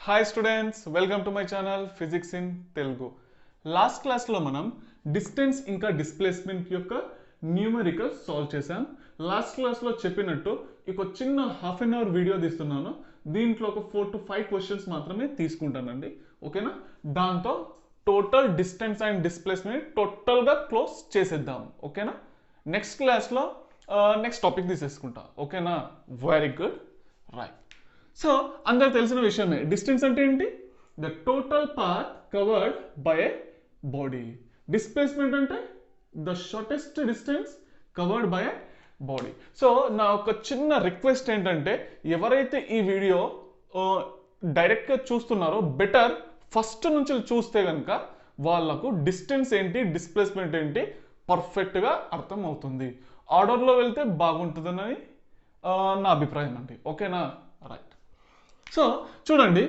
Hi students, welcome to my channel physics in Telugu. Last క్లాస్లో మనం distance ఇంకా displacement యొక్క న్యూమరికల్ సాల్వ్ చేసాం. లాస్ట్ క్లాస్లో చెప్పినట్టు ఒక చిన్న హాఫ్ అన్ అవర్ వీడియో తీస్తున్నాను. దీంట్లో ఒక 4 to 5 క్వశ్చన్స్ మాత్రమే తీసుకుంటానండి, ఓకేనా? దాంతో టోటల్ డిస్టెన్స్ అండ్ డిస్ప్లేస్మెంట్ టోటల్గా క్లోజ్ చేసేద్దాం, ఓకేనా? నెక్స్ట్ క్లాస్లో నెక్స్ట్ టాపిక్ తీసేసుకుంటా, ఓకేనా? Very good, right. సో అందరు తెలిసిన విషయమే, డిస్టెన్స్ అంటే ఏంటి? The total path covered by a body. Displacement అంటే the shortest distance covered by a body. So నా ఒక చిన్న రిక్వెస్ట్ ఏంటంటే, ఎవరైతే ఈ వీడియో డైరెక్ట్గా చూస్తున్నారో బెటర్ ఫస్ట్ నుంచి చూస్తే కనుక వాళ్ళకు డిస్టెన్స్ ఏంటి, డిస్ప్లేస్మెంట్ ఏంటి పర్ఫెక్ట్గా అర్థం అవుతుంది. ఆర్డర్లో వెళ్తే బాగుంటుందని నా అభిప్రాయం అండి, ఓకేనా? రైట్. సో చూడండి,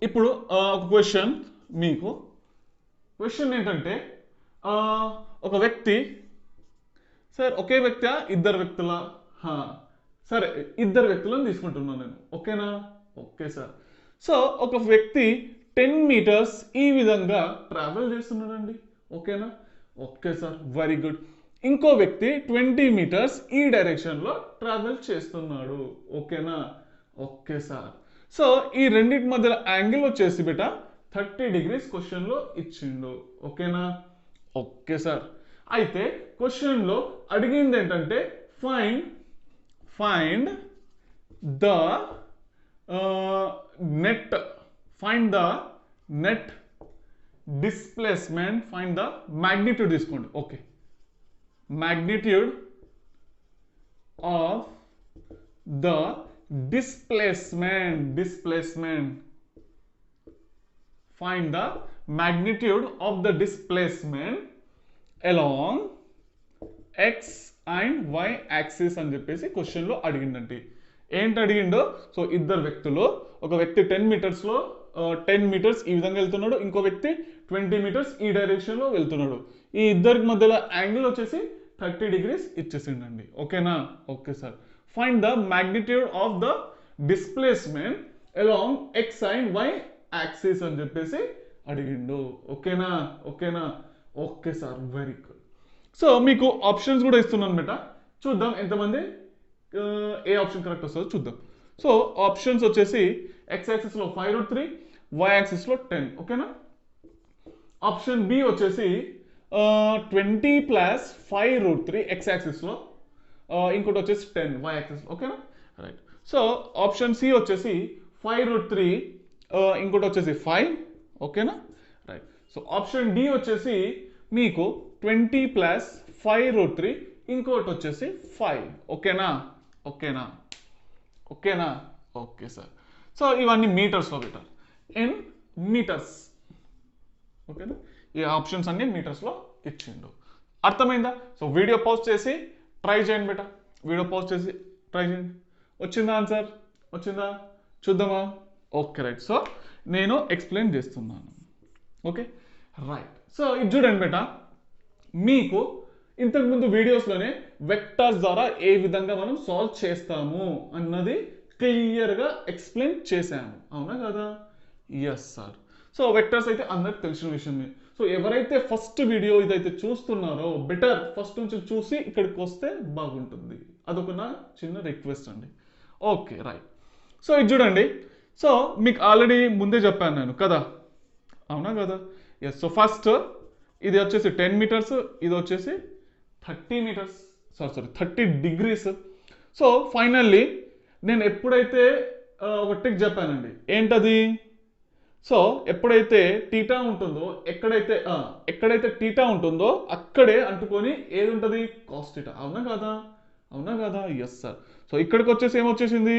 ఇప్పుడు ఒక క్వశ్చన్ మీకు. క్వశ్చన్ ఏంటంటే, ఒక వ్యక్తి, సార్ ఒకే వ్యక్తి ఇద్దరు వ్యక్తుల? సరే, ఇద్దరు వ్యక్తులను తీసుకుంటున్నాను నేను, ఓకేనా? Okay sir. సో ఒక వ్యక్తి 10 meters ఈ విధంగా ట్రావెల్ చేస్తున్నాడండి, ఓకేనా? Okay sir, very good. ఇంకో వ్యక్తి 20 meters ఈ డైరెక్షన్లో ట్రావెల్ చేస్తున్నాడు, ఓకేనా? Okay sir. సో ఈ రెండింటి మధ్య యాంగిల్ వచ్చేసి బేట 30 degrees క్వశ్చన్లో ఇచ్చిండు, ఓకేనా? Okay sir. అయితే క్వశ్చన్లో అడిగింది ఏంటంటే, find the net displacement, find the magnitude తీసుకోండి, okay. Magnitude of the displacement, find the magnitude of the displacement along x and y axis అని చెప్పేసి క్వశ్చన్లో అడిగిందండి. ఏంటి అడిగిండో? సో ఇద్దరు వ్యక్తులు, ఒక వ్యక్తి 10 మీటర్స్లో 10 meters ఈ విధంగా వెళ్తున్నాడు, ఇంకో వ్యక్తి 20 meters ఈ డైరెక్షన్లో వెళ్తున్నాడు. ఈ ఇద్దరికి మధ్యలో యాంగిల్ వచ్చేసి 30 degrees ఇచ్చేసిండండి, ఓకేనా? Okay sir. Find the magnitude of the displacement along x and y axis అని చెప్పేసి అడిగిండు, ఓకేనా? ఓకేనా? Okay sir, very good. So మీకు ఆప్షన్స్ కూడా ఇస్తున్నాను బేట, చూద్దాం ఎంతమంది ఏ ఆప్షన్ కరెక్ట్ వస్తుందో చూద్దాం. సో ఆప్షన్స్ వచ్చేసి x యాక్సిస్లో 5√3, y యాక్సిస్లో 10, ఓకేనా? ఆప్షన్ బి వచ్చేసి 20 + 5√3 x యాక్సిస్లో, ఇంకోటి వచ్చేసి 10 y యాక్సిస్, ఓకేనా? రైట్. సో ఆప్షన్ సి వచ్చేసి 5√3, ఇంకోటి వచ్చేసి 5, ఓకేనా? రైట్. సో ఆప్షన్ డి వచ్చేసి మీకు 20 + 5√3, ఇంకోటి వచ్చేసి 5, ఓకేనా? ఓకేనా? ఓకేనా? Okay sir. సో ఇవన్నీ మీటర్స్లో పెట్టారు, ఇన్ మీటర్స్, ఓకేనా? ఈ ఆప్షన్స్ అన్ని మీటర్స్లో ఇచ్చిండు, అర్థమైందా? సో వీడియో పాజ్ చేసి ట్రై చేయండి బేట, వీడియో పాజ్ చేసి ట్రై చేయండి. వచ్చిందా ఆన్సర్? వచ్చిందా? చూద్దామా? Okay, right. సో నేను ఎక్స్ప్లెయిన్ చేస్తున్నాను, ఓకే, రైట్. సో ఇది చూడండి బేట, మీకు ఇంతకుముందు వీడియోస్లోనే వెక్టార్స్ ద్వారా ఏ విధంగా మనం సాల్వ్ చేస్తాము అన్నది క్లియర్గా ఎక్స్ప్లెయిన్ చేశాను, అవునా కదా? Yes sir. సో వెక్టర్స్ అయితే అందరికి తెలిసిన విషయమే. సో ఎవరైతే ఫస్ట్ వీడియో ఇదైతే చూస్తున్నారో బెటర్ ఫస్ట్ నుంచి చూసి ఇక్కడికి వస్తే బాగుంటుంది, అదొక నా చిన్న రిక్వెస్ట్ అండి, ఓకే, రైట్. సో ఇది చూడండి, సో మీకు ఆల్రెడీ ముందే చెప్పాను నేను కదా, అవునా కదా? ఎస్. సో ఫస్ట్ ఇది వచ్చేసి 10 meters, ఇది వచ్చేసి 30 meters, sorry 30 degrees. So finally నేను ఎప్పుడైతే ఒక ట్రిక్ చెప్పానండి, ఏంటది? సో ఎప్పుడైతే టీటా ఉంటుందో, ఎక్కడైతే టీటా ఉంటుందో అక్కడే అంటుకొని ఏది ఉంటుంది? కాస్ టీటా, అవునా కదా? అవునా కదా? Yes sir. సో ఇక్కడికి వచ్చేసి ఏమొచ్చేసింది?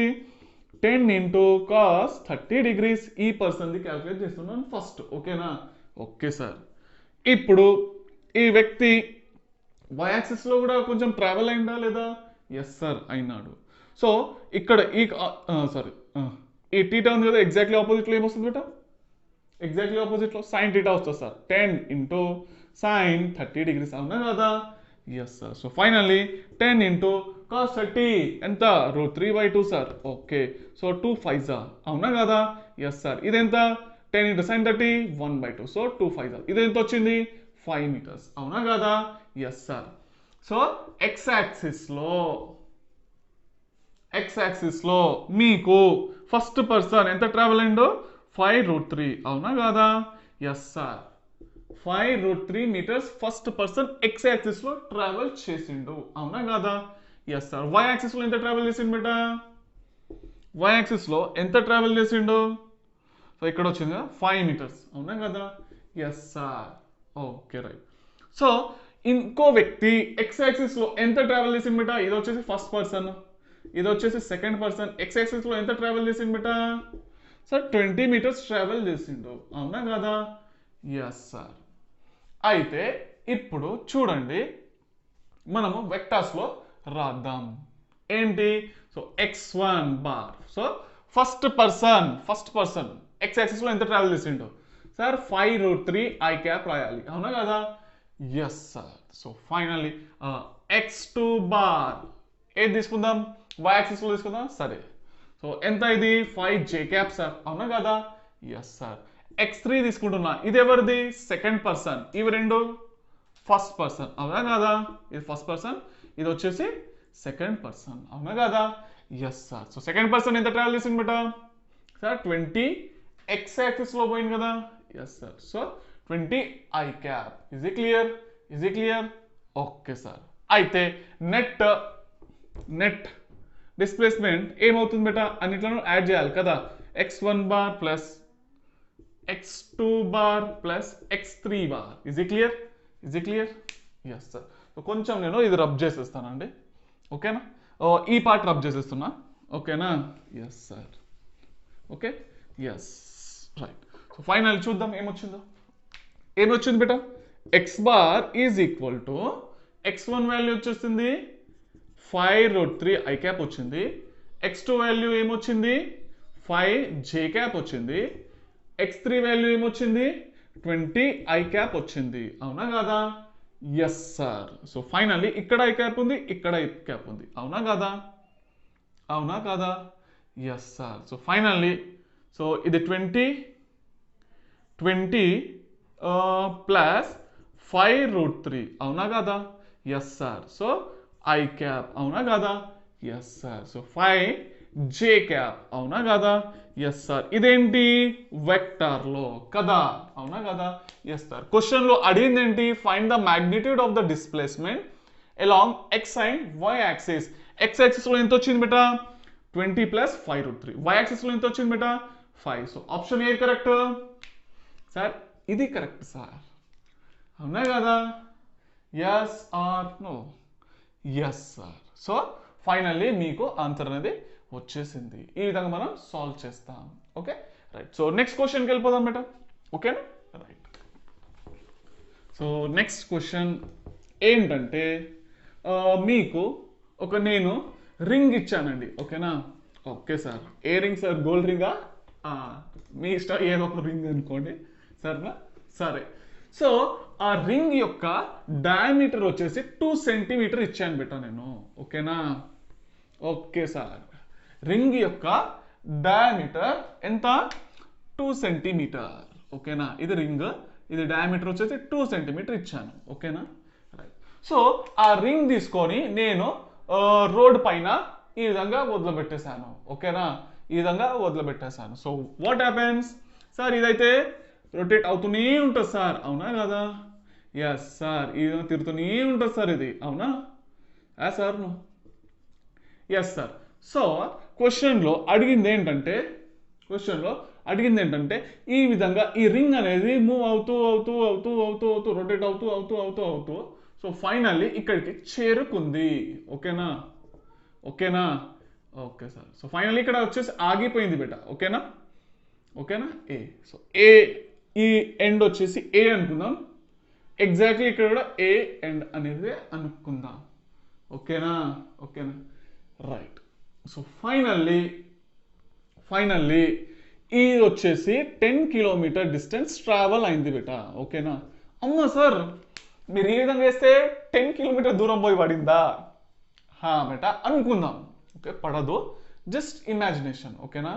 10 × cos 30 degrees ఈ పర్సన్ది క్యాల్కులేట్ చేస్తున్నాను ఫస్ట్, ఓకేనా? Okay sir. ఇప్పుడు ఈ వ్యక్తి y యాక్సిస్లో కూడా కొంచెం ట్రావెల్ అయిందా లేదా? ఎస్ సార్, అయినాడు. సో ఇక్కడ ఈ టీటా ఉంది కదా, ఎగ్జాక్ట్లీ ఆపోజిట్లో ఏమొస్తుంది బేట? ఎగ్జాక్ట్లీ ఆపోజిట్లో సైన్ టీటా వస్తుంది సార్. 10 × sin 30 degrees, అవునా కదా? Yes sir. So finally 10 into cos 30 ఎంత √3/2 సార్. ఓకే, సో 2 5 అవునా కదా. Yes sir. ఇదెంత 10 ఇంటూ సైన్ 30 1/2, సో 2 5 ఇది ఎంత వచ్చింది 5 మీటర్స్ అవునా కదా. Yes sir. సో ఎక్స్ యాక్సిస్లో మీకు ఫస్ట్ పర్సన్ ఎంత ట్రావెల్ అయిందో 5√3 అవునా కదా. Yes sir. 5√3 meters first person X యాక్సిస్లో ట్రావెల్ చేసిండు అవునా కదా. Yes sir. వై యాక్సిస్లో ఎంత ట్రావెల్ చేసిండు బేటా, వై యాక్సిస్లో ఎంత ట్రావెల్ చేసిండు, సో ఇక్కడ వచ్చింది కదా 5 మీటర్స్ అవునా కదా. Yes sir. Okay right. So ఇంకో వ్యక్తి ఎక్స్ యాక్సిస్లో ఎంత ట్రావెల్ చేసింది బేటా, ఇది వచ్చేసి ఫస్ట్ పర్సన్, ఇది వచ్చేసి సెకండ్ పర్సన్. ఎక్స్ యాక్సిస్లో ఎంత ట్రావెల్ చేసింది బేటా సార్ 20 మీటర్స్ ట్రావెల్ చేసిండు అవునా కదా. Yes sir. అయితే ఇప్పుడు చూడండి మనము వెక్టార్స్లో రాద్దాం ఏంటి. So x1 bar. So first person X యాక్సిస్లో ఎంత ట్రావెల్ చేసిండు సార్ 5√3 ఐ క్యాప్ రాయాలి అవునా కదా. Yes sir. So finally x2 bar ఏది తీసుకుందాం, y యాక్సిస్లో తీసుకుందాం సరే. సో ఎంత ఇది 5j క్యాప్ సార్ అవునా కదా. Yes sir. x3 తీసుకుంటున్నా, ఇది ఎవరిది సెకండ్ పర్సన్, ఇవి రెండు ఫస్ట్ పర్సన్ అవునా కదా. ఇది ఫస్ట్ పర్సన్, ఇది వచ్చేసి సెకండ్ పర్సన్ అవునా కదా. Yes sir. So second person ఎంత ట్రావెల్ చేసింది బేటా సార్ 20 ఎక్స్ యాక్సిస్లో పోయింది కదా. Yes sir. So 20 I cap. Is ఈ క్లియర్. Okay sir. అయితే నెట్ డిస్ప్లేస్మెంట్ ఏమవుతుంది బేటా, అన్నిట్లను యాడ్ చేయాలి కదా. x1 bar plus x2 bar plus x3 bar. Is ఈ క్లియర్. Yes sir. సో కొంచెం నేను ఇది రబ్ చేసేస్తానండి ఓకేనా. ఈ పార్ట్ రబ్ చేసేస్తున్నా ఓకేనా. Yes sir. Okay. Yes right. So final చూద్దాం ఏమొచ్చింది బేటా. X bar is equal to x1 value వచ్చేసింది 5√3 ఐ క్యాప్ వచ్చింది. x2 వాల్యూ ఏమొచ్చింది 5j క్యాప్ వచ్చింది. x3 వాల్యూ ఏమొచ్చింది 20 ఐ క్యాప్ వచ్చింది అవునా కదా. Yes sir. సో ఫైనల్లీ ఇక్కడ ఐ క్యాప్ ఉంది, ఇక్కడ ఐ క్యాప్ ఉంది అవునా కదా. Yes sir. So finally so ఇది 20 ప్లస్ 5√3 అవునా కదా. Yes sir. So I cap అవునా కదా. Yes sir. So 5j cap అవునా కదా. Yes sir. ఇదేంటి వెక్టార్లో కదా అవునా కదా. Yes sir. క్వశ్చన్లో అడిగింది ఏంటి, find the magnitude of the displacement along X and Y axis. X యాక్సిస్లో ఎంత వచ్చింది బేటా 20 ప్లస్ 5√3. వై యాక్సిస్లో ఎంత వచ్చింది బేటా 5. So option A correct sir, ఇది కరెక్ట్ సార్ అవునా కదా. Yes or no. Yes sir. So finally మీకు ఆన్సర్ అనేది వచ్చేసింది. ఈ విధంగా మనం సాల్వ్ చేస్తాం. Okay right. సో నెక్స్ట్ క్వశ్చన్కి వెళ్ళిపోదాం బేటా ఓకేనా. రైట్. సో నెక్స్ట్ క్వశ్చన్ ఏంటంటే మీకు నేను రింగ్ ఇచ్చానండి ఓకేనా. Okay sir. ఏ రింగ్ సార్, గోల్డ్ రింగా, మీ ఇష్టం ఏదో ఒక రింగ్ అనుకోండి సరేనా. సరే. సో ఆ రింగ్ యొక్క డయామీటర్ వచ్చేసి 2 సెంటీమీటర్ ఇచ్చాను బేటా నేను ఓకేనా. Okay sir. రింగ్ యొక్క డయామీటర్ ఎంత 2 సెంటీమీటర్ ఓకేనా. ఇది రింగ్, ఇది డయామీటర్ వచ్చేసి 2 సెంటీమీటర్ ఇచ్చాను ఓకేనా. రైట్. సో ఆ రింగ్ తీసుకొని నేను రోడ్ పైన ఈ విధంగా వదిలిపెట్టేశాను ఓకేనా. ఈ విధంగా వదిలిపెట్టేశాను. సో వాట్ హ్యాపెన్స్ సార్, ఇదైతే రొటేట్ అవుతూనే ఉంటుంది సార్ అవునా కదా. Yes sir. ఈ విధంగా తిరుగుతూనే ఉంటుంది సార్ ఇది అవునా. Sir no. Yes sir. So క్వశ్చన్లో అడిగింది ఏంటంటే ఈ విధంగా ఈ రింగ్ అనేది మూవ్ అవుతూ రొటేట్ అవుతూ సో ఫైనల్లీ ఇక్కడికి చేరుకుంది ఓకేనా. Okay sir. సో ఫైనల్లీ ఇక్కడ వచ్చేసి ఆగిపోయింది బేటా ఓకేనా. ఏ. సో ఏ ఈ ఎండ్ వచ్చేసి ఏ అనుకుందాం. ఎగ్జాక్ట్లీ ఇక్కడ కూడా ఏ ఎండ్ అనేది అనుకుందాం ఓకేనా. రైట్. సో ఫైనల్లీ ఇది వచ్చేసి 10 కిలోమీటర్ డిస్టెన్స్ ట్రావెల్ అయింది బేటా ఓకేనా. అమ్మ సార్ మీరు ఈ విధంగా వేస్తే 10 కిలోమీటర్ దూరం పోయి పడిందా బేటా అనుకుందాం. ఓకే, పడదు, జస్ట్ ఇమాజినేషన్. ఓకేనా?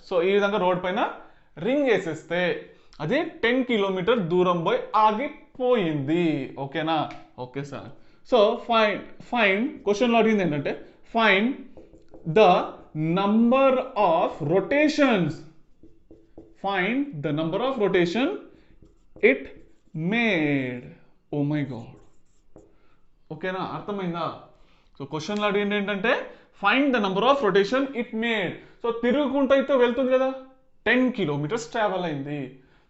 సో ఈ విధంగా రోడ్ పైన రింగ్ వేసేస్తే అది 10 కిలోమీటర్ దూరం పోయి ఆగిపోయింది. ఓకేనా? Okay sir. సో ఫైండ్ క్వశ్చన్లో అడిగింది ఏంటంటే find the number of rotations. Find the number of rotation it made. Oh my god. ఓకేనా? అర్థమైందా? సో క్వశ్చన్లో అడిగింది ఏంటంటే find the number of rotation it made. So తిరుగుకుంటూ అయితే వెళ్తుంది కదా, 10 కిలోమీటర్స్ ట్రావెల్ అయింది.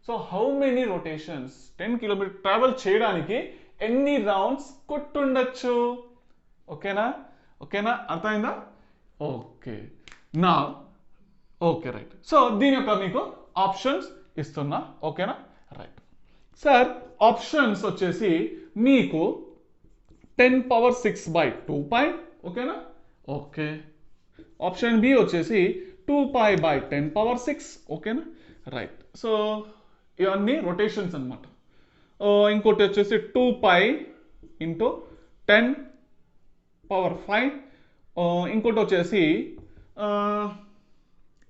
So how many rotations, 10 kilometer travel చేయడానికి ఎన్ని రౌండ్స్ కొట్టుండొచ్చు? ఓకేనా? ఓకేనా? అర్థమైందా? ఓకే నా ఓకే రైట్. సో దీని యొక్క మీకు ఆప్షన్స్ ఇస్తున్నా. ఓకేనా? Right sir. ఆప్షన్స్ వచ్చేసి మీకు 10⁻⁶/2π. ఓకేనా? ఓకే. ఆప్షన్ బి వచ్చేసి 2π/10⁻⁶. ఓకేనా? రైట్. సో ఇవన్నీ రొటేషన్స్ అనమాట. ఇంకోటి వచ్చేసి 2π × 10⁻⁵. ఇంకోటి వచ్చేసి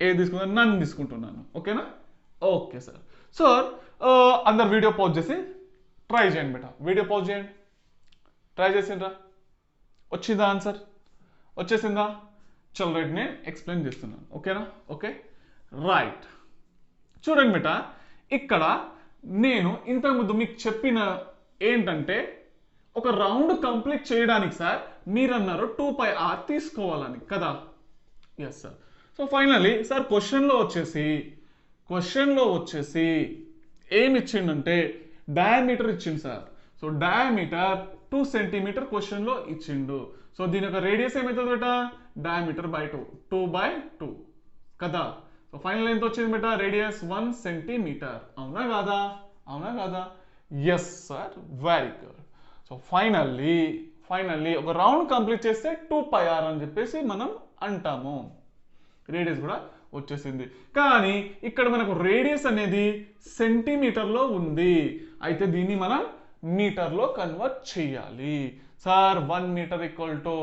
ఏది తీసుకున్నాను, నన్ను తీసుకుంటున్నాను. ఓకేనా? Okay sir. సో అందరు వీడియో పాజ్ చేసి ట్రై చేయండి బేటా. వీడియో పాజ్ చేయండి, ట్రై చేసిండ్రా? వచ్చిందా ఆన్సర్? వచ్చేసిందా? చలో రైట్, నేను ఎక్స్ప్లెయిన్ చేస్తున్నాను. ఓకేనా? Okay right. చూడండి బేటా, ఇక్కడ నేను ఇంతకుముందు మీకు చెప్పిన ఏంటంటే ఒక రౌండ్ కంప్లీట్ చేయడానికి సార్ మీరు అన్నారు 2πr తీసుకోవాలని కదా. Yes sir. So finally sir క్వశ్చన్లో వచ్చేసి ఏమి ఇచ్చిండంటే డయామీటర్ ఇచ్చిండు సార్. సో డయామీటర్ 2 సెంటీమీటర్ క్వశ్చన్లో ఇచ్చిండు. సో దీని యొక్క రేడియస్ ఏమవుతుంది బేటా? డయామీటర్ బై 2/2 కదా. సో ఫైనల్ ఎంత వచ్చింది బేటా? Radius 1 centimetre. అవునా కాదా? అవునా కాదా? Yes sir, very good. So finally ఒక రౌండ్ కంప్లీట్ చేస్తే 2πr అని చెప్పేసి మనం అంటాము. రేడియస్ కూడా వచ్చేసింది. కానీ ఇక్కడ మనకు రేడియస్ అనేది సెంటీమీటర్లో ఉంది. అయితే దీన్ని మనం మీటర్లో కన్వర్ట్ చేయాలి. Sir 1 metre equal to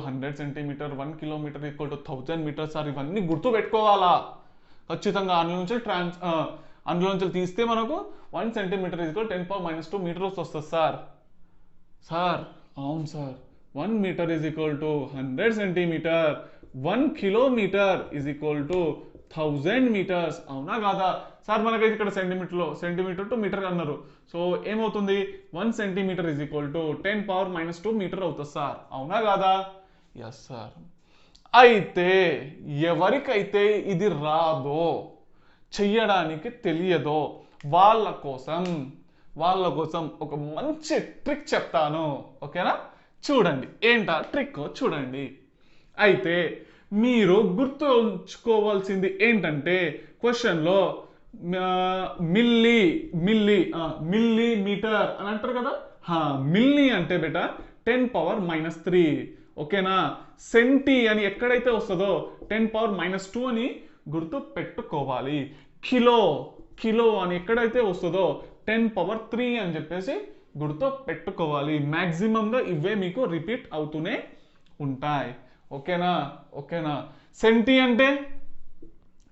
100 centimetre, 1 kilometre equal to 1000 metre. Sir ఇవన్నీ గుర్తు పెట్టుకోవాలా ఖచ్చితంగా. అందులో నుంచి తీస్తే మనకు 1 సెంటీమీటర్ ఈక్వల్ 10⁻⁻² మీటర్స్ వస్తుంది సార్. సార్ అవును sir, 1 metre is equal to 100 centimetre, 1 kilometre is equal to 1000 metres. అవునా కాదా సార్? మనకైతే ఇక్కడ సెంటీమీటర్ టు మీటర్ అన్నారు. సో ఏమవుతుంది? 1 centimetre is equal to 10⁻⁻² metre అవుతుంది సార్. అవునా కాదా? Yes sir. అయితే ఎవరికైతే ఇది రాదో, చెయ్యడానికి తెలియదో వాళ్ళ కోసం ఒక మంచి ట్రిక్ చెప్తాను. ఓకేనా? చూడండి, ఏంటా ట్రిక్ చూడండి. అయితే మీరు గుర్తుంచుకోవాల్సింది ఏంటంటే క్వశ్చన్లో మిల్లీమీటర్ అని అంటారు కదా. మిల్లీ అంటే బేటా 10⁻⁻3. ఓకేనా? సెంటీ అని ఎక్కడైతే వస్తుందో 10⁻⁻2 అని గుర్తు పెట్టుకోవాలి. కిలో అని ఎక్కడైతే వస్తుందో 10⁻3 అని చెప్పేసి గుర్తు పెట్టుకోవాలి. మ్యాక్సిమంగా ఇవే మీకు రిపీట్ అవుతూనే ఉంటాయి. ఓకేనా? ఓకేనా? సెంటీ అంటే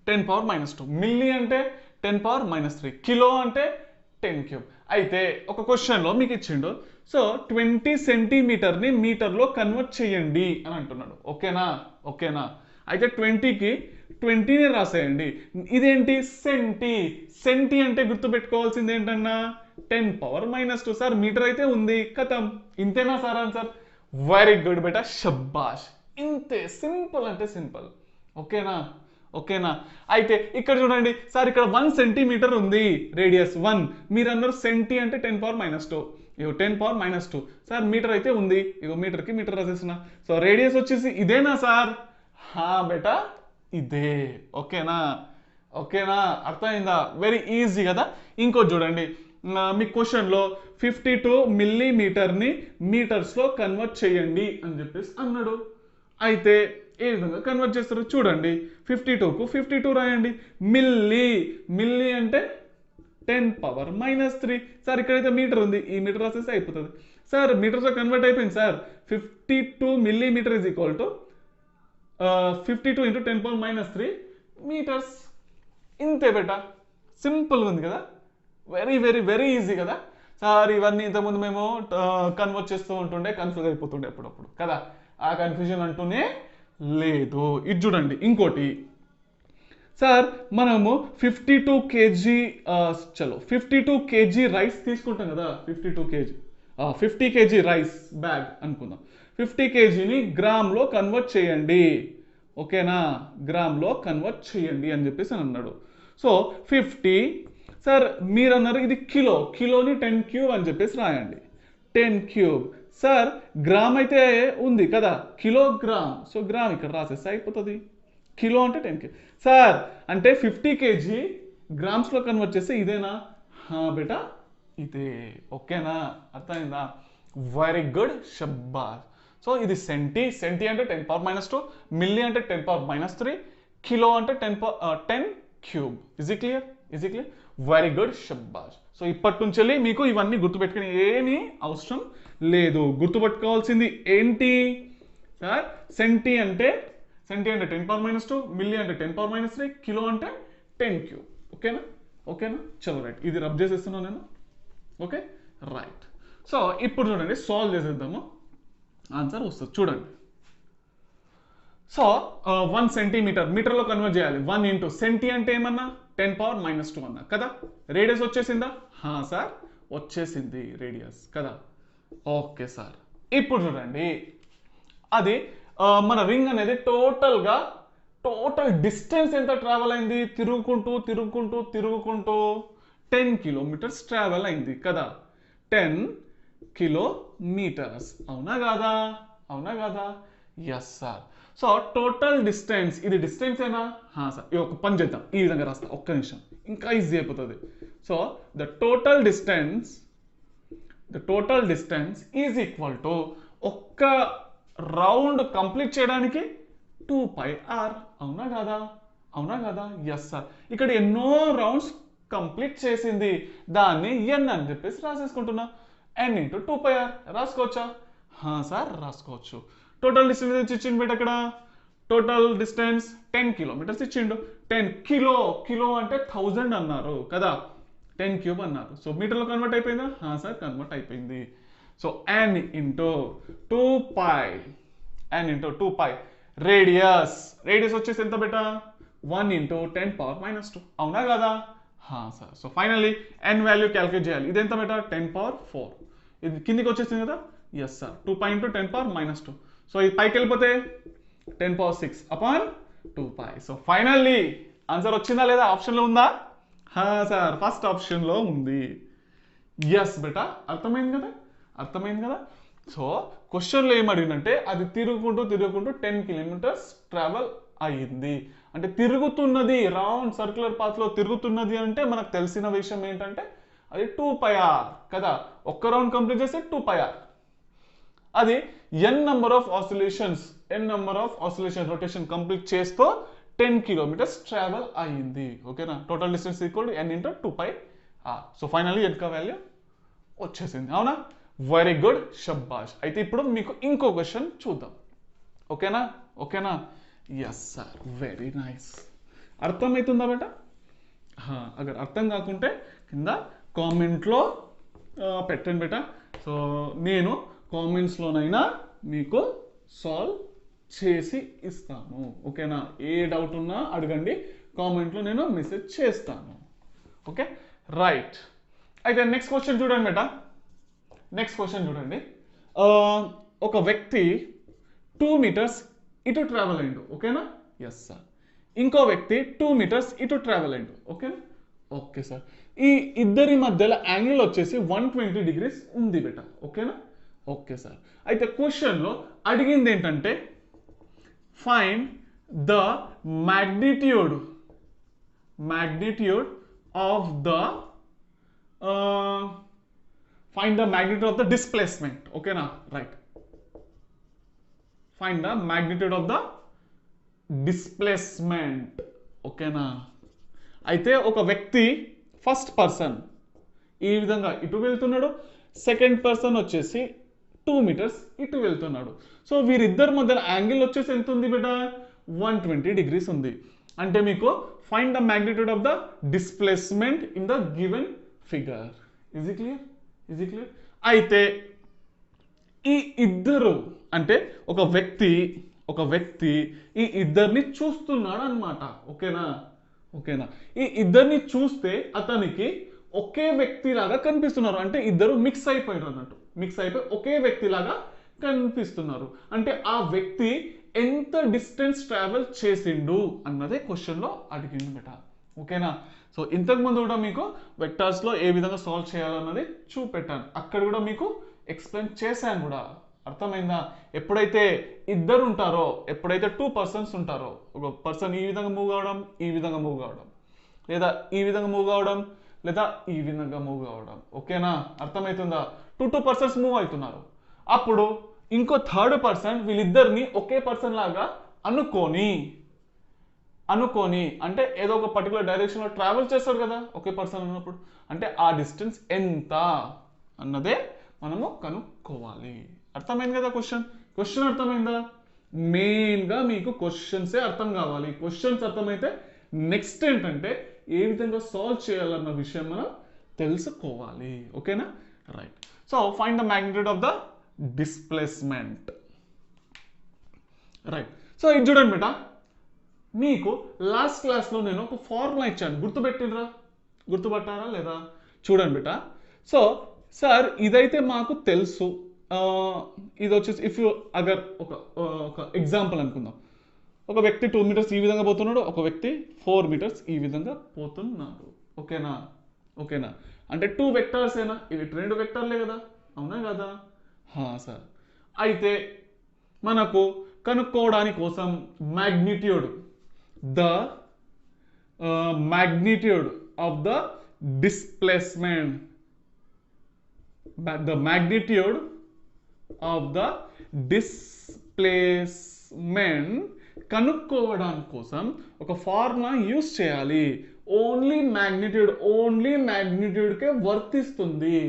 10⁻⁻2, మిల్లీ అంటే 10⁻⁻3, కిలో అంటే 10³ అయితే ఒక క్వశ్చన్లో మీకు ఇచ్చిండు. సో 20 సెంటీమీటర్ని మీటర్లో కన్వర్ట్ చేయండి అని అంటున్నాడు. ఓకేనా? అయితే 20కి 20ని రాసేయండి. ఇదేంటి? సెంటీ అంటే గుర్తుపెట్టుకోవాల్సింది ఏంటన్నా 10⁻⁻2. సార్ మీటర్ అయితే ఉంది, కథం. ఇంతేనా సార్ ఆన్సర్? వెరీ గుడ్ బేటా, షబ్బాష్. ఇంతే, సింపుల్ అంటే సింపుల్. ఓకేనా? అయితే ఇక్కడ చూడండి సార్, ఇక్కడ 1 సెంటీమీటర్ ఉంది, రేడియస్ 1. మీరు అన్నారు సెంటీ అంటే 10⁻⁻2. ఇగో 10⁻⁻2. సార్ మీటర్ అయితే ఉంది, ఇగో మీటర్కి మీటర్ రాసేసిన. సో రేడియస్ వచ్చేసి ఇదేనా సార్? బేటా ఇదే. ఓకేనా? అర్థమైందా? వెరీ ఈజీ కదా. ఇంకోటి చూడండి, మీ క్వశ్చన్లో 52 మిల్లీమీటర్ని మీటర్స్లో కన్వర్ట్ చేయండి అని చెప్పేసి అన్నాడు. అయితే ఏ విధంగా కన్వర్ట్ చేస్తారు చూడండి. 52కు 52 రాయండి. మిల్లీ అంటే 10⁻³ సార్ ఇక్కడైతే మీటర్ ఉంది, ఈ మీటర్ రాసేస్తే అయిపోతుంది సార్. మీటర్స్లో కన్వర్ట్ అయిపోయింది sir. 52 millimetre is equal to 52 × 10⁻³ metres. ఇంతే బేట, సింపుల్గా ఉంది కదా, వెరీ వెరీ వెరీ ఈజీ కదా సార్. ఇవన్నీ ఇంతకుముందు మేము కన్వర్ట్ చేస్తూ ఉంటుండే, కన్ఫ్యూజ్ అయిపోతుండే అప్పుడప్పుడు కదా, ఆ కన్ఫ్యూజన్ అంటూనే లేదు. ఇది చూడండి ఇంకోటి సార్, మనము 52 kg చలో 52 kg రైస్ తీసుకుంటాం కదా, 50 kg రైస్ బ్యాగ్ అనుకుందాం. 50 kgని గ్రామ్లో కన్వర్ట్ చేయండి, ఓకేనా, గ్రామ్లో కన్వర్ట్ చేయండి అని చెప్పేసి అని అన్నాడు. సో 50 సార్, మీరు అన్నారు ఇది కిలోని 10³ అని చెప్పేసి రాయండి. 10³ సార్, గ్రామ్ అయితే ఉంది కదా, కిలోగ్రామ్, సో గ్రామ్ ఇక్కడ రాసేస్తే అయిపోతుంది. కిలో అంటే 10 సార్, అంటే 50 kg గ్రామ్స్లో కన్వర్ట్ చేస్తే ఇదేనా? బేటా ఇదే, ఓకేనా, అర్థమైందా? వెరీ గుడ్, షబ్బాస్. సో ఇది సెంటీ అంటే 10⁻², మిల్లీ అంటే 10⁻³ కిలో అంటే 10³ ఇజ్ ఈ క్లియర్? వెరీ గుడ్, షబ్బాస్. సో ఇప్పటి నుంచి మీకు ఇవన్నీ గుర్తుపెట్టుకుని ఏమీ అవసరం లేదు. గుర్తుపెట్టుకోవాల్సింది ఏంటి సార్? సెంటీ అంటే 10⁻², మిల్లీ అంటే 10⁻³ కిలో అంటే 10³. ఓకేనా చలో రైట్, ఇది రబ్ చేసేస్తున్నాను నేను. Okay right. సో ఇప్పుడు చూడండి, సాల్వ్ చేసేద్దాము, ఆన్సర్ వస్తుంది చూడండి. సో 1 సెంటీమీటర్ మీటర్లో కన్వర్ట్ చేయాలి. 1 × సెంటీ అంటే ఏమన్నా 10⁻² అన్నా కదా. రేడియస్ వచ్చేసిందా? సార్ వచ్చేసింది రేడియస్ కదా. ఓకే సార్, ఇప్పుడు చూడండి, అది మన రింగ్ అనేది టోటల్ డిస్టెన్స్ ఎంత ట్రావెల్ అయింది? తిరుగుకుంటూ 10 కిలోమీటర్స్ ట్రావెల్ అయింది కదా. 10 కిలోమీటర్స్, అవునా కాదా? Yes sir. So total distance, ఇది డిస్టెన్స్ ఏనా? సార్, ఒక పని చేద్దాం, ఈ విధంగా రాస్తా, ఒక్క నిమిషం, ఇంకా ఈజీ అయిపోతుంది. So the total distance is equal to, ఒక్క రౌండ్ కంప్లీట్ చేయడానికి 2πr, అవునా కాదా? Yes sir. ఇక్కడ ఎన్నో రౌండ్స్ కంప్లీట్ చేసింది, దాన్ని n అని చెప్పేసి రాసేసుకుంటున్నా. n × 2πr రాసుకోవచ్చా? సార్ రాసుకోవచ్చు. టోటల్ డిస్టెన్స్ ఇచ్చిండు బేట, అక్కడ టోటల్ డిస్టెన్స్ 10 కిలోమీటర్స్ ఇచ్చిండు. 10 కిలో అంటే 1000 అన్నారు కదా, 10³ అన్నారు. సో మీటర్లో కన్వర్ట్ అయిపోయిందా? సార్ కన్వర్ట్ అయిపోయింది. సో n × 2π రేడియస్ వచ్చేసి ఎంత బేట? 1 × 10⁻², అవునా కదా? Sir. So finally n value calculate చేయాలి. ఇది ఎంత బేట? 10⁻⁴. ఇది కిందికి వచ్చేసింది కదా. Yes sir, 2π × 10⁻². సో ఇది పైకి వెళ్ళిపోతే 10⁻6/2π. సో ఫైనల్లీ ఆన్సర్ వచ్చిందా లేదా? ఆప్షన్లో ఉందా? సార్ ఫస్ట్ ఆప్షన్లో ఉంది. ఎస్ బేటా, అర్థమైంది కదా. సో క్వశ్చన్లో ఏం అడిగిందంటే, అది తిరుగుకుంటూ 10 కిలోమీటర్స్ ట్రావెల్ అయ్యింది అంటే తిరుగుతున్నది, రౌండ్ సర్క్యులర్ పాత్లో తిరుగుతున్నది అంటే మనకు తెలిసిన విషయం ఏంటంటే అది 2πr కదా. ఒక్క రౌండ్ కంప్లీట్ చేస్తే 2πr. అది n number of oscillations rotation complete చేస్తూ 10 కిలోమీటర్స్ ట్రావెల్ అయ్యింది, ఓకేనా. Total distance equal to n × 2πr. So finally యొక్క వాల్యూ వచ్చేసింది, అవునా. వెరీ గుడ్, షబ్బాష్. అయితే ఇప్పుడు మీకు ఇంకో క్వశ్చన్ చూద్దాం, ఓకేనా. Yes sir, very nice. అర్థమవుతుందా బేట? అగర్ అర్థం కాకుంటే కింద కామెంట్లో పెట్టండి బేట. సో నేను కామెంట్స్లోనైనా మీకు సాల్వ్ చేసి ఇస్తాను, ఓకేనా. ఏ డౌట్ ఉన్నా అడగండి, కామెంట్లో నేను మెసేజ్ చేస్తాను. Okay right. అయితే నెక్స్ట్ క్వశ్చన్ చూడండి బేట. ఒక వ్యక్తి 2 మీటర్స్ ఇటు ట్రావెల్ అయ్యిండు, ఓకేనా. Yes sir. ఇంకో వ్యక్తి 2 మీటర్స్ ఇటు ట్రావెల్ అయ్యిండు, ఓకేనా. Okay sir. ఈ ఇద్దరి మధ్యలో యాంగిల్ వచ్చేసి 120 డిగ్రీస్ ఉంది బేట, ఓకేనా. Okay sir. అయితే క్వశ్చన్లో అడిగింది ఏంటంటే, find the magnitude of the find the magnitude of the displacement, ఓకేనా. Right. Find the magnitude of the displacement, ఓకేనా. అయితే ఒక వ్యక్తి ఫస్ట్ పర్సన్ ఈ విధంగా ఇటు వెళ్తున్నాడు, సెకండ్ పర్సన్ వచ్చేసి 2 మీటర్స్ ఇటు వెళ్తున్నాడు. సో వీరిద్దరి మధ్య యాంగిల్ వచ్చేసి ఎంత ఉంది బేటా? 120 degrees ఉంది. అంటే మీకు find the magnitude of the displacement in the given figure. Is it clear? అయితే ఈ ఇద్దరు అంటే ఒక వ్యక్తి ఈ ఇద్దరిని చూస్తున్నాడు అనమాట. ఓకేనా? ఈ ఇద్దరిని చూస్తే అతనికి ఒకే వ్యక్తిలాగా కనిపిస్తున్నారు. అంటే ఇద్దరు మిక్స్ అయిపోయారు అన్నట్టు. మిక్స్ అయిపోయి ఒకే వ్యక్తిలాగా కనిపిస్తున్నారు. అంటే ఆ వ్యక్తి ఎంత డిస్టెన్స్ ట్రావెల్ చేసిండు అన్నదే క్వశ్చన్లో అడిగిండు బేట. ఓకేనా? సో ఇంతకుముందు కూడా మీకు వెక్టార్స్లో ఏ విధంగా సాల్వ్ చేయాలన్నది చూపెట్టాను. అక్కడ కూడా మీకు ఎక్స్ప్లెయిన్ చేశాను కూడా. అర్థమైందా? ఎప్పుడైతే ఇద్దరు ఉంటారో, ఎప్పుడైతే 2 persons ఉంటారో, ఒక పర్సన్ ఈ విధంగా మూవ్ కావడం, ఈ విధంగా మూవ్ కావడం, లేదా ఈ విధంగా మూవ్ కావడం, లేదా ఈ విధంగా మూవ్ కావడం. ఓకేనా? అర్థమవుతుందా? 2 persons మూవ్ అవుతున్నారు. అప్పుడు ఇంకో థర్డ్ పర్సన్ వీళ్ళిద్దరిని ఒకే పర్సన్ లాగా అనుకొని అంటే ఏదో ఒక పర్టికులర్ డైరెక్షన్లో ట్రావెల్ చేస్తాడు కదా ఒకే పర్సన్ ఉన్నప్పుడు. అంటే ఆ డిస్టెన్స్ ఎంత అన్నదే మనము కనుక్కోవాలి. అర్థమైంది కదా? క్వశ్చన్ అర్థమైందా? మెయిన్గా మీకు క్వశ్చన్సే అర్థం కావాలి. క్వశ్చన్స్ అర్థమైతే నెక్స్ట్ ఏంటంటే ఏ విధంగా సాల్వ్ చేయాలన్న విషయం మనం తెలుసుకోవాలి. ఓకేనా? Right. So find the magnitude of the displacement. Right. So ఇది చూడండి బేటా, మీకు లాస్ట్ క్లాస్లో నేను ఒక ఫార్ములా ఇచ్చాను. గుర్తుపట్టారా లేదా? చూడండి బేటా. సో సార్ ఇదైతే మాకు తెలుసు. ఇది వచ్చేసి ఇఫ్ యూ అగర్ ఒక ఎగ్జాంపుల్ అనుకుందాం. ఒక వ్యక్తి 2 meters ఈ విధంగా పోతున్నాడు, ఒక వ్యక్తి 4 meters ఈ విధంగా పోతున్నాడు. ఓకేనా? అంటే 2 vectors ఏనా? ఇవి 2 వెక్టార్లే కదా, అవునా కదా? సార్ అయితే మనకు కనుక్కోవడానికి కోసం మ్యాగ్నిట్యూడ్ ఆఫ్ ద డిస్ప్లేస్మెంట్ కనుక్కోవడానికి కోసం ఒక ఫార్ములా యూస్ చేయాలి. ఓన్లీ మ్యాగ్నిట్యూడ్కే వర్తిస్తుంది.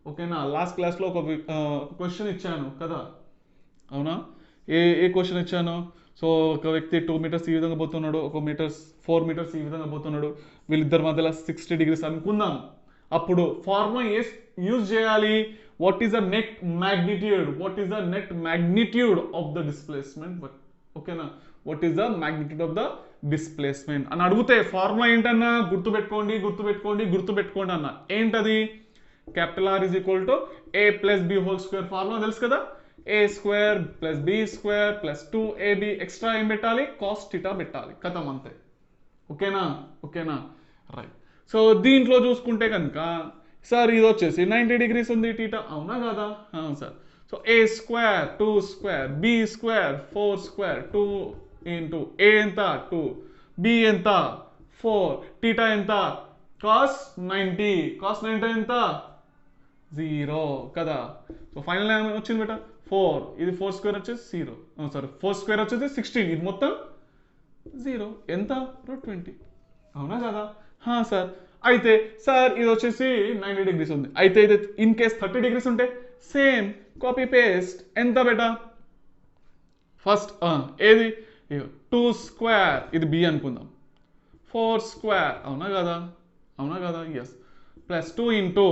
ఓకేనా? లాస్ట్ క్లాస్లో ఒక క్వశ్చన్ ఇచ్చాను కదా, అవునా? ఏ క్వశ్చన్ ఇచ్చాను? సో ఒక వ్యక్తి 2 meters ఈ విధంగా పోతున్నాడు, 4 meters ఈ విధంగా పోతున్నాడు, వీళ్ళిద్దరి మధ్యలో 60 degrees అనుకుందాం. అప్పుడు ఫార్ములా యూజ్ చేయాలి. What is the net magnitude of the displacement? ఓకేనా? What is the magnitude of the displacement అని అడిగితే ఫార్ములా ఏంటన్నా? గుర్తుపెట్టుకోండి అన్న. ఏంటది? R is equal to a plus b whole square. Formula తెలుసు కదా? a square plus b square plus 2ab extra ఏం పెట్టాలి? cos theta పెట్టాలి. కథం అంతే. ఓకేనా? రైట్. సో దీంట్లో చూసుకుంటే కనుక సార్ ఇది వచ్చేసి 90 degrees ఉంది టీటా, అవునా కదా? Sir. So a square 2 square b square 4 square 2 into a ఎంత 2, b ఎంత 4, టీటా ఎంత cos 90 ఎంత 0 కదా? సో ఫైనల్ వచ్చింది బేటా 4. ఇది 4 square వచ్చేసి 0. 4 square వచ్చేసి 16. ఇది మొత్తం 0. ఎంత? 20. అవునా కదా? సార్. అయితే సార్ ఇది వచ్చేసి 90 degrees ఉంది. అయితే ఇది ఇన్ కేస్ 30 degrees ఉంటే సేమ్ కాపీ పేస్ట్. ఎంత బేటా? ఫస్ట్ ఏది 2 square, ఇది b అనుకుందాం, 4 square, అవునా కదా? Yes. Plus 2 into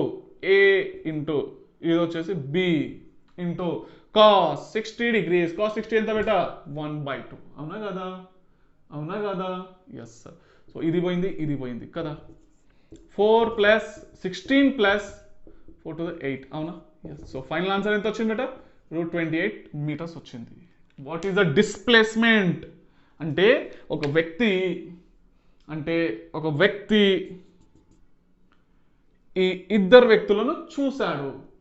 a into ఇది వచ్చేసి b into cos 60 degrees. cos 60 ఎంత బేటా? 1/2. అవునా కదా? Yes sir. సో ఇది పోయింది కదా? 4 plus 16 plus 4 to the 8, అవునా? ఎస్. సో ఫైనల్ ఆన్సర్ ఎంత వచ్చింది బేటా? √28 meters వచ్చింది. వాట్ ఈస్ ద డిస్ప్లేస్మెంట్ అంటే ఒక వ్యక్తి ఈ ఇద్దరు వ్యక్తులను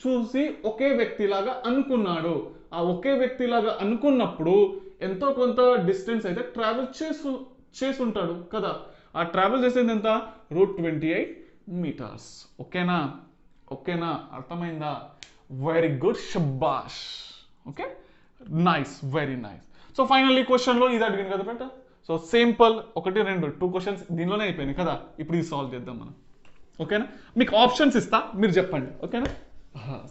చూసి ఒకే వ్యక్తిలాగా అనుకున్నాడు. ఆ ఒకే వ్యక్తిలాగా అనుకున్నప్పుడు ఎంతో కొంత డిస్టెన్స్ అయితే ట్రావెల్ చేసి ఉంటాడు కదా? ఆ ట్రావెల్ చేసేది ఎంత? √28 meters. ఓకేనా? అర్థమైందా? వెరీ గుడ్, షబాష్. Okay, nice, very nice. So finally క్వశ్చన్లో ఇది అడిగింది కదా బేటా? సో సింపుల్ 1 2 2 క్వశ్చన్స్ దీనిలోనే అయిపోయినాయి కదా? ఇప్పుడు ఇది సాల్వ్ చేద్దాం మనం. ఓకేనా? మీకు ఆప్షన్స్ ఇస్తా, మీరు చెప్పండి. ఓకేనా?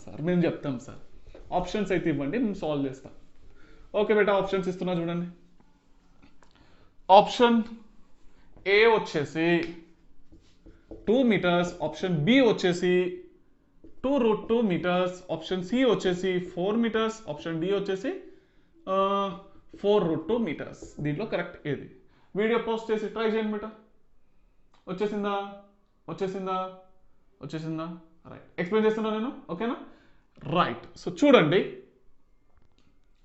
సార్ మేము చెప్తాం సార్, ఆప్షన్స్ అయితే ఇవ్వండి, మేము సాల్వ్ చేస్తాం. ఓకే బేటా, ఆప్షన్స్ ఇస్తున్నా చూడండి. ఆప్షన్ ఏ వచ్చేసి 2 meters, ఆప్షన్ బి వచ్చేసి 2√2 meters, ఆప్షన్ సి వచ్చేసి 4 meters, ఆప్షన్ డి వచ్చేసి 4√2 meters. దీంట్లో కరెక్ట్ ఏది? వీడియో పోస్ట్ చేసి ట్రై చేయండి బేటా. వచ్చేసిందా? వచ్చేసిందా? వచ్చేసిందా? రైట్, ఎక్స్ప్లెయిన్ చేస్తున్నా నేను. ఓకేనా? రైట్. సో చూడండి,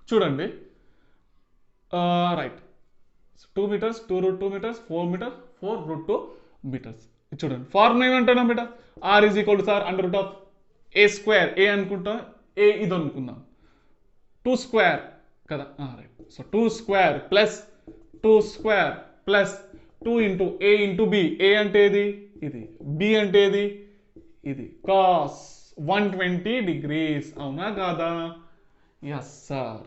చూడండి. Right, 2 meters, 2√2 meters, 4 meters, 4√2 meters. చూడండి, ఫార్ములా ఏమంటున్నాం బేటా? R is equal to sir under root of a square. A అనుకుంటాం, ఏ ఇది అనుకుందాం, 2 స్క్వేర్ కదా. Right. So 2 square plus 2 square plus 2 into a into b. A అంటే ఏది? ఇది. బి అంటే ఏది? ఇది. Cos 120 degrees. అవునా కాదా? Yes sir.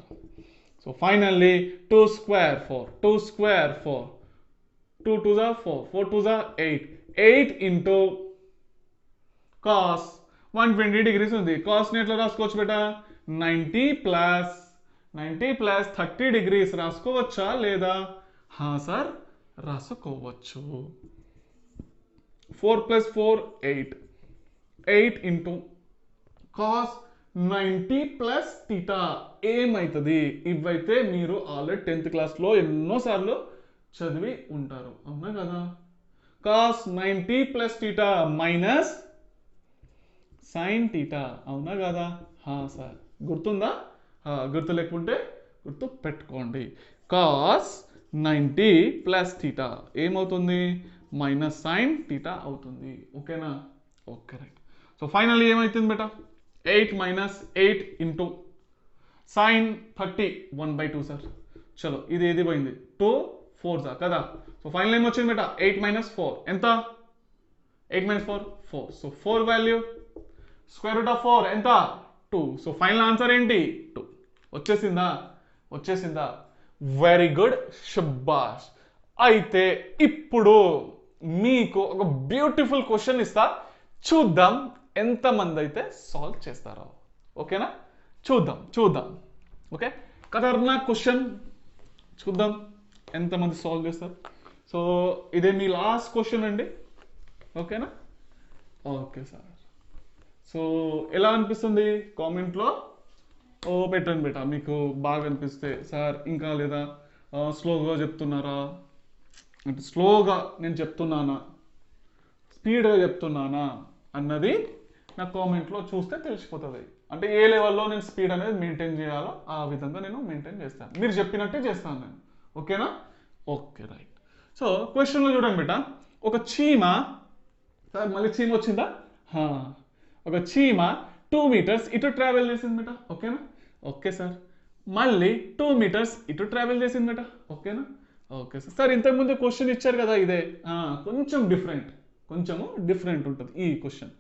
So finally 2 square 4, 2 square 4, 2 2 जा 4, 4 2 जा 8, 8 ఇంటూ కాస్ 120 degrees ఉంది. కాస్ని ఎట్లా రాసుకోవచ్చు బేటా? 90 ప్లస్ 30 degrees రాసుకోవచ్చా లేదా? సార్ రాసుకోవచ్చు. 4 + 4 8, 8 ఇంటూ కాస్ 90 ప్లస్ థీటా ఏమవుతుంది? ఇవైతే మీరు ఆల్రెడీ 10th క్లాస్లో ఎన్నోసార్లు చదివి ఉంటారు. అవునా కదా? Cos 90 plus theta minus sine theta. అవునా కదా? సార్ గుర్తుందా? గుర్తు లేకుంటే గుర్తు పెట్టుకోండి. కాస్ 90 ప్లస్ థీటా ఏమవుతుంది? మైనస్ సైన్ థీటా అవుతుంది. ఓకేనా? Okay right. సో ఫైనల్లీ ఏమవుతుంది బేటా? 8 మైనస్ 8 ఇంటూ సైన్ 30 1/2 సార్. చలో ఇది ఏది పోయింది? 2 4 సార్ కదా. సో ఫైనల్ ఏమొచ్చింది బేటా? 8 మైనస్ 4 ఎంత? 8 minus 4 4. So 4 value square root of 4 ఎంత? 2. సో ఫైనల్ ఆన్సర్ ఏంటి? 2. వచ్చేసిందా? వచ్చేసిందా? వెరీ గుడ్, షబ్బాష్. అయితే ఇప్పుడు మీకు ఒక బ్యూటిఫుల్ క్వశ్చన్ ఇస్తా, చూద్దాం ఎంతమంది అయితే సాల్వ్ చేస్తారో. ఓకేనా? చూద్దాం చూద్దాం. ఓకే, ఖతర్నాక్ క్వశ్చన్, చూద్దాం ఎంతమంది సాల్వ్ చేస్తారు. సో ఇదే మీ లాస్ట్ క్వశ్చన్ అండి. ఓకేనా? Okay sir. సో ఎలా అనిపిస్తుంది? కామెంట్లో పెట్టండి బేటా, మీకు బాగా అనిపిస్తే. సార్ ఇంకా లేదా స్లోగా చెప్తున్నారా, అంటే స్లోగా నేను చెప్తున్నానా, స్పీడ్గా చెప్తున్నానా అన్నది నా కామెంట్లో చూస్తే తెలిసిపోతుంది. అంటే ఏ లెవెల్లో నేను స్పీడ్ అనేది మెయింటైన్ చేయాలో ఆ విధంగా నేను మెయింటైన్ చేస్తాను. మీరు చెప్పినట్టే చేస్తాను నేను. ఓకేనా? Okay right. సో క్వశ్చన్లో చూడండి బేటా, ఒక చీమ, సార్ మళ్ళీ చీమ వచ్చిందా? ఒక చీమ 2 meters ఇటు ట్రావెల్ చేసింది బేటా. ఓకేనా? Okay sir. మళ్ళీ 2 meters ఇటు ట్రావెల్ చేసింది బేటా. ఓకేనా? Okay sir. సార్ ఇంతకుముందు క్వశ్చన్ ఇచ్చారు కదా, ఇదే కొంచెం డిఫరెంట్ ఉంటుంది ఈ క్వశ్చన్.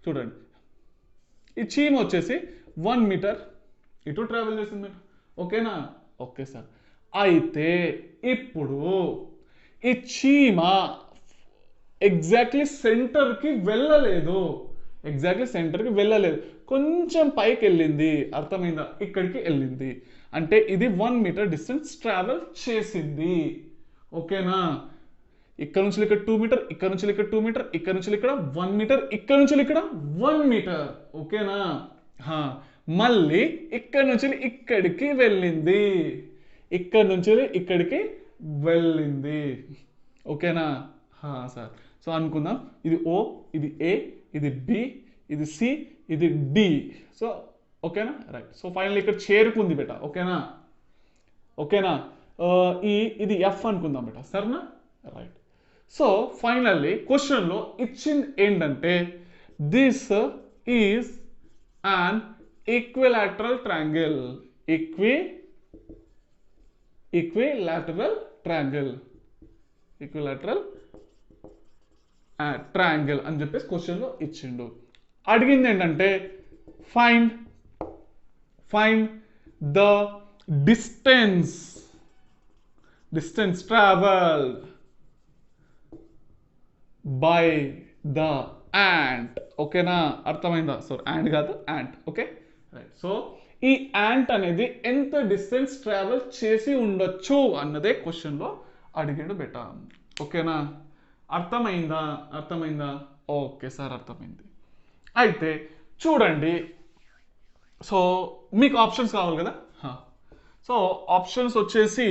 చూడండి, ఈ చీమ వచ్చేసి 1 meter ఇటు ట్రావెల్ చేసింది బేటా. ఓకేనా? Okay sir. అయితే ఇప్పుడు ఈ చీమ ఎగ్జాక్ట్లీ సెంటర్కి వెళ్ళలేదు, కొంచెం పైకి వెళ్ళింది. అర్థమైందా? ఇక్కడికి వెళ్ళింది అంటే ఇది 1 meter డిస్టెన్స్ ట్రావెల్ చేసింది. ఓకేనా? ఇక్కడ నుంచి ఇక్కడ 2 meter, ఇక్కడ నుంచి ఇక్కడ 2 meter, ఇక్కడ నుంచి ఇక్కడ 1 meter, ఇక్కడ నుంచి ఇక్కడ 1 meter. ఓకేనా? మళ్ళీ ఇక్కడ నుంచి ఇక్కడికి వెళ్ళింది, ఇక్కడ నుంచి ఇక్కడికి వెళ్ళింది. ఓకేనా? సార్. సో అనుకుందాం, ఇది ఓ, ఇది ఏ, ఇది బి, ఇది సి, ఇది డి. సో ఓకేనా? రైట్. సో ఫైనల్ ఇక్కడ చేరుకుంది బేటా. ఓకేనా? ఇది ఎఫ్ అనుకుందాం బేటా. సరేనా? రైట్. సో ఫైనల్లీ క్వశ్చన్లో ఇచ్చింది ఏంటంటే, this is an equilateral triangle. Equilateral triangle అని చెప్పేసి క్వశ్చన్లో ఇచ్చిండు. అడిగింది ఏంటంటే find the distance travelled by the ant. ఓకేనా, అర్థమైందా? సో యాంట్ కాదు, యాంట్. Okay right. సో ఈ యాంట్ అనేది ఎంత డిస్టెన్స్ ట్రావెల్ చేసి ఉండొచ్చు అన్నదే క్వశ్చన్లో అడిగాడు బెటా. ఓకేనా, అర్థమైందా? అర్థమైందా? ఓకే సార్, అర్థమైంది. అయితే చూడండి, సో మీకు ఆప్షన్స్ కావాలి కదా. సో ఆప్షన్స్ వచ్చేసి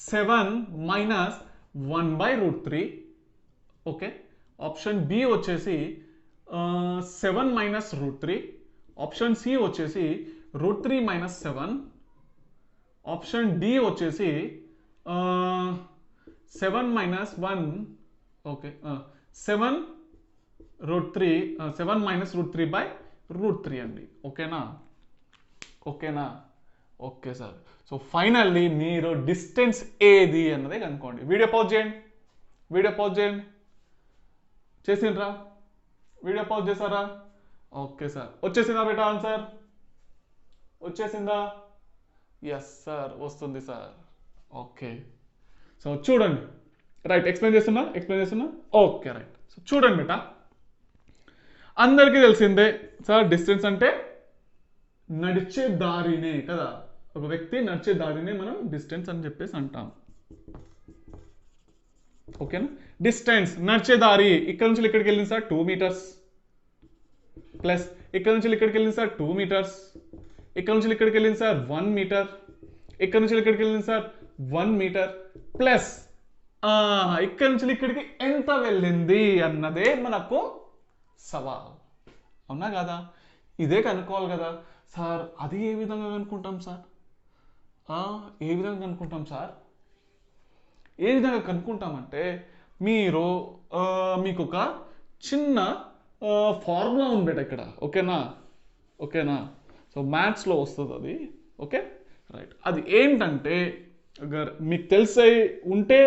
7 మైనస్ 1/√3. ఓకే, ఆప్షన్ బి వచ్చేసి 7 మైనస్ √3. ఆప్షన్ సి వచ్చేసి √3 మైనస్ 7. ఆప్షన్ డి వచ్చేసి 7 మైనస్ 1. ఓకే, 7 మైనస్ √3/√3 అండి. ఓకేనా, ఓకేనా? Okay sir. సో ఫైనల్లీ మీరు డిస్టెన్స్ ఏది అన్నదే కనుక్కోండి. వీడియో పాజ్ చేయండి, వీడియో పాజ్ చేయండి. చేసిండ్రా? వీడియో పాజ్ చేశారా? Okay sir. వచ్చేసిందా బేటా ఆన్సర్? వచ్చేసిందా? ఎస్ సార్, వస్తుంది సార్. ఓకే, సో చూడండి. రైట్, ఎక్స్ప్లెయిన్ చేస్తున్నా. Okay right. సో చూడండి బేటా, అందరికీ తెలిసిందే సార్, డిస్టెన్స్ అంటే నడిచే దారినే కదా. ఒక వ్యక్తి నడిచే దారినే మనం డిస్టెన్స్ అని చెప్పేసి అంటాం. ఓకేనా, డిస్టెన్స్ నడిచే దారి ఇక్కడ నుంచి ఇక్కడికి వెళ్ళింది సార్ 2 మీటర్స్, ప్లస్ ఇక్కడ నుంచి ఇక్కడికి వెళ్ళింది సార్ 2 మీటర్స్, ఇక్కడ నుంచి ఇక్కడికి వెళ్ళింది సార్ 1 మీటర్, ఇక్కడ నుంచి ఇక్కడికి వెళ్ళింది సార్ 1 మీటర్, ప్లస్ ఇక్కడ నుంచి ఇక్కడికి ఎంత వెళ్ళింది అన్నదే మనకు సవాల్. అవునా కదా? ఇదే కనుక్కోవాలి కదా సార్. అది ఏ విధంగా కనుక్కుంటాం సార్? ఏ విధంగా కనుక్కుంటాం సార్? ఏ విధంగా కనుక్కుంటామంటే మీరు మీకు ఒక చిన్న ఫార్ములా ఉంది బేట ఇక్కడ. ఓకేనా, ఓకేనా? సో మ్యాథ్స్లో వస్తుంది అది. Okay right. అది ఏంటంటే మీకు తెలిసే ఉంటే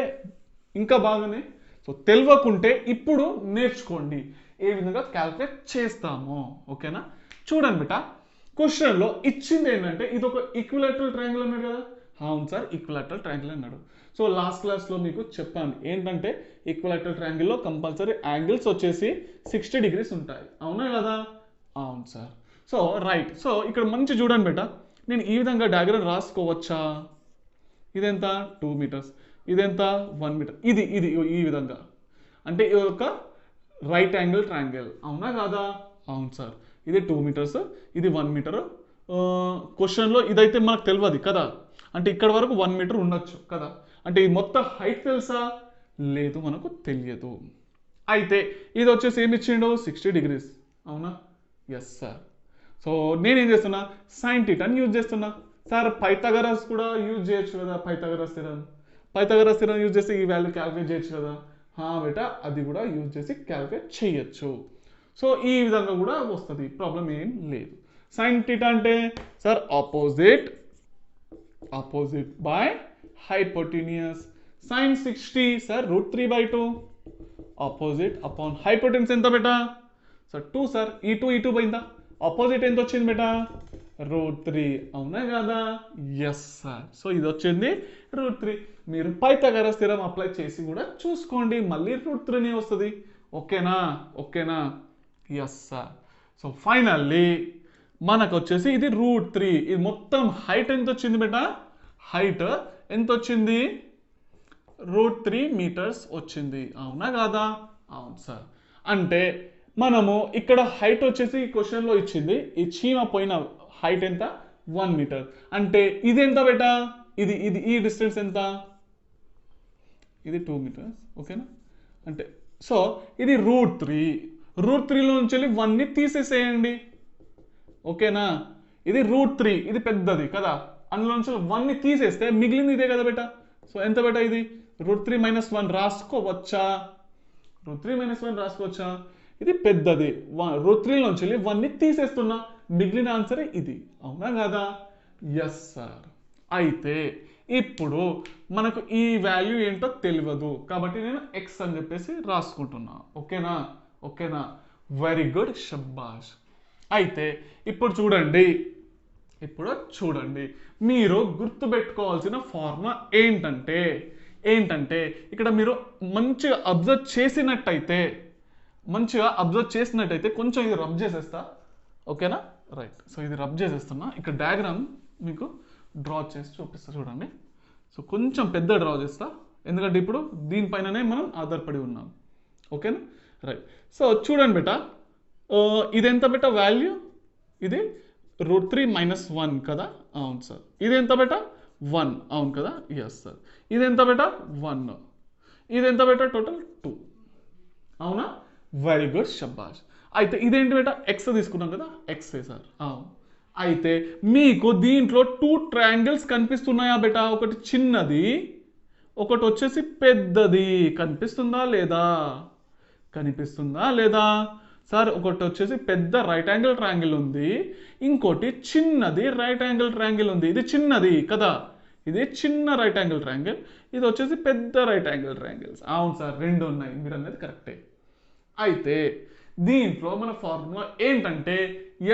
ఇంకా బాగానే, సో తెలియకుంటే ఇప్పుడు నేర్చుకోండి ఏ విధంగా క్యాల్కులేట్ చేస్తామో. ఓకేనా, చూడండి బిట, క్వశ్చన్లో ఇచ్చింది ఏంటంటే ఇది ఒక ఈక్విలాటరల్ ట్రయాంగిల్ అన్నాడు కదా. అవును సార్, ఈక్విలాటరల్ ట్రయాంగిల్ అన్నాడు. సో లాస్ట్ క్లాస్లో మీకు చెప్పాను ఏంటంటే ఈక్విలాటరల్ ట్రయాంగిల్లో కంపల్సరీ యాంగిల్స్ వచ్చేసి 60 degrees ఉంటాయి. అవునా కదా? అవును సార్. So right. సో ఇక్కడ మంచి చూడండి బేట, నేను ఈ విధంగా డయాగ్రామ్ రాసుకోవచ్చా? ఇదెంత 2 మీటర్స్, ఇదెంత 1 మీటర్, ఇది ఇది ఈ విధంగా. అంటే ఇది ఒక రైట్ యాంగిల్ ట్రయాంగిల్. అవునా కాదా? అవును సార్. ఇది 2 మీటర్స్, ఇది 1 మీటర్. క్వశ్చన్లో ఇదైతే మనకు తెలియదు కదా, అంటే ఇక్కడ వరకు 1 మీటర్ ఉండొచ్చు కదా. అంటే ఈ మొత్తం హైట్ తెలుసా? లేదు, మనకు తెలియదు. అయితే ఇది వచ్చేసి ఏమి ఇచ్చిండు? 60 degrees. అవునా? Yes sir. సో నేనేం చేస్తున్నా? సైన్ థీటాని యూజ్ చేస్తున్నా. సార్ పైథాగరస్ కూడా యూజ్ చేయొచ్చు కదా, పైథాగరస్ థీరం యూజ్ చేసి ఈ వాల్యూ క్యాల్కులేట్ చేయొచ్చు కదా. బేటా, అది కూడా యూజ్ చేసి క్యాల్కులేట్ చేయొచ్చు. సో ఈ విధంగా కూడా వస్తుంది, ప్రాబ్లం ఏం లేదు. సైన్ థీటా అంటే sir opposite by hypotenuse. Sine 60 sir √3/2 opposite upon hypotenuse. ఎంత బేటా? Sir 2 sir. ఈ 2 పోయిందా? ఆపోజిట్ ఎంత వచ్చింది బేటా? √3. అవునా కదా? Yes sir. సో ఇది వచ్చింది √3. మీరు పైథాగరస్ థీరం అప్లై చేసి కూడా చూసుకోండి, మళ్ళీ √3నే వస్తుంది. ఓకేనా? ఓకేనా? Yes sir. సో ఫైనల్లీ మనకు వచ్చేసి ఇది √3. ఇది మొత్తం హైట్ ఎంత వచ్చింది బేటా? హైట్ ఎంత వచ్చింది? √3 మీటర్స్ వచ్చింది. అవునా కాదా? అవును సార్. అంటే మనము ఇక్కడ హైట్ వచ్చేసి ఈ క్వశ్చన్లో ఇచ్చింది, ఈ చీమ పోయిన హైట్ ఎంత? 1 మీటర్. అంటే ఇది ఎంత బేటా? ఇది ఇది ఈ డిస్టెన్స్ ఎంత? ఇది 2 మీటర్స్. ఓకేనా? అంటే సో ఇది √3లో నుంచి వెళ్ళి 1ని తీసేసేయండి. ఓకేనా? ఇది √3, ఇది పెద్దది కదా, అందులో నుంచి 1ని తీసేస్తే మిగిలింది ఇదే కదా బేటా. సో ఎంత బేటా? ఇది √3 - 1 రాసుకోవచ్చా? √3 - 1 రాసుకోవచ్చా? ఇది పెద్దది. √3 నుంచి వెళ్ళి 1ని తీసేస్తున్నా, మిగిలిన ఆన్సర్ ఇది. అవునా కదా? Yes sir. అయితే ఇప్పుడు మనకు ఈ వాల్యూ ఏంటో తెలియదు కాబట్టి నేను x అని చెప్పేసి రాసుకుంటున్నా. ఓకేనా? ఓకేనా? వెరీ గుడ్, షబ్బాష్. అయితే ఇప్పుడు చూడండి, మీరు గుర్తుపెట్టుకోవాల్సిన ఫార్ములా ఏంటంటే ఏంటంటే ఇక్కడ మీరు మంచిగా అబ్జర్వ్ చేసినట్టయితే కొంచెం ఇది రబ్ చేసేస్తా, ఓకేనా? రైట్. సో ఇది రబ్ చేసేస్తున్నా. ఇక్కడ డయాగ్రామ్ మీకు డ్రా చేసి చూపిస్తా చూడండి. సో కొంచెం పెద్ద డ్రా చేస్తా, ఎందుకంటే ఇప్పుడు దీనిపైననే మనం ఆధారపడి ఉన్నాం, ఓకేనా? రైట్. సో చూడండి బేటా, ఇది ఎంత బేటా వాల్యూ? ఇది √3 - 1 కదా? అవును సార్. ఇది ఎంత బేటా? 1. అవును కదా? Yes sir. ఇది ఎంత బేటా? 1. ఇది ఎంత బేటా? టోటల్ 2. అవునా? వెరీ గుడ్, షబ్బాష్. అయితే ఇదేంటి బేటా? ఎక్స్ తీసుకున్నాం కదా? ఎక్సే సార్. అవును. అయితే మీకు దీంట్లో 2 ట్రయాంగిల్స్ కనిపిస్తున్నాయా బేటా? ఒకటి చిన్నది, ఒకటి వచ్చేసి పెద్దది. కనిపిస్తుందా లేదా? కనిపిస్తుందా లేదా సార్? ఒకటి వచ్చేసి పెద్ద రైట్ యాంగిల్ ట్రయాంగిల్ ఉంది, ఇంకోటి చిన్నది రైట్ యాంగిల్ ట్రయాంగిల్ ఉంది. ఇది చిన్నది కదా? ఇది చిన్న రైట్ యాంగిల్ ట్రయాంగిల్, ఇది వచ్చేసి పెద్ద రైట్ యాంగిల్ ట్రయాంగిల్స్. అవును సార్, రెండు ఉన్నాయి, మీరు అనేది కరెక్టే. అయితే దీంట్లో మన ఫార్ములా ఏంటంటే